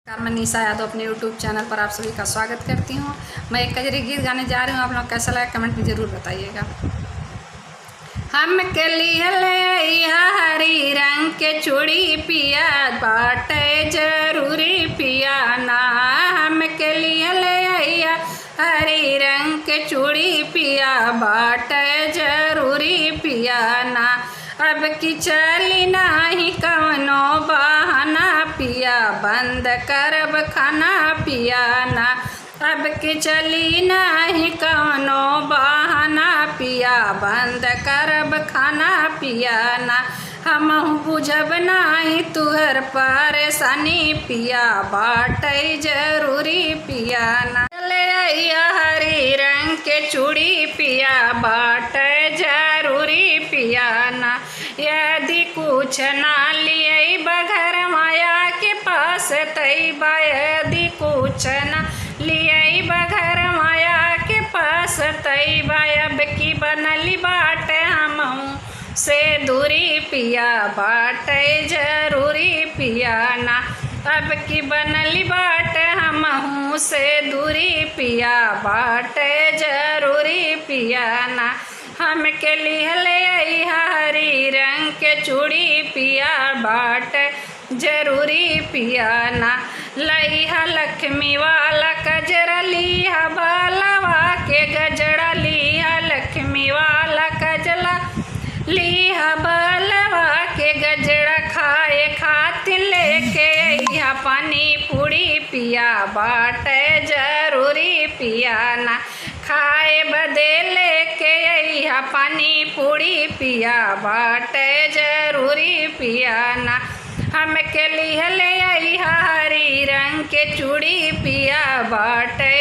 मैं निशा यादव अपने YouTube channel पर आप सभी का स्वागत करती हूँ। मैं एक कजरी गीत गाने जा रही हूँ। आप लोग कैसा लगा कमेंट में ज़रूर बताइएगा। हम के लिए ले हरी रंग के चूड़ी पिया बाटे जरूरी पिया ना। हम के लिए ले हरी रंग के चूड़ी पिया बाटे जरूरी पिया ना। अब की चली नाही कवनो बहाना पिया बंद करब खाना पिया ना। अब की चली नाही कवनो बहाना पिया बंद करब खाना पिया ना। हम बुझब नाही तुहर परेशानी पिया बाटे जरूरी पिया ना। ले आइया हरी रंग के चूड़ी पिया बाटे जरूरी पिया ना। यदि कुछ ना लिए बघर माया के पास तैबा यदि कुछ ना लिए बघर माया के पास तैबा अब की बनली बाटे हम से दूरी पिया बाटे जरूरी पिया ना। अब की बनली बाटे हम से दूरी पिया बाटे जरूरी पिया ना। हम के लिए ले आई हरी रंग के चूड़ी पिया बाटे जरूरी पिया ना। लइहा लक्ष्मी वाला कजरा लिहा बालवा के गजरा लिहा लक्ष्मी वाला कजला लिहा बालवा के गजरा खाए खातिर लेके अइहा पानी पूरी पिया बाटे जरूरी पिया ना। खाए बदे लेके अइहा पानी पूरी पिया बाटे जरूरी पिया ना। हम के लिए ले अइहा हरी रंग के चूड़ी पिया बाटे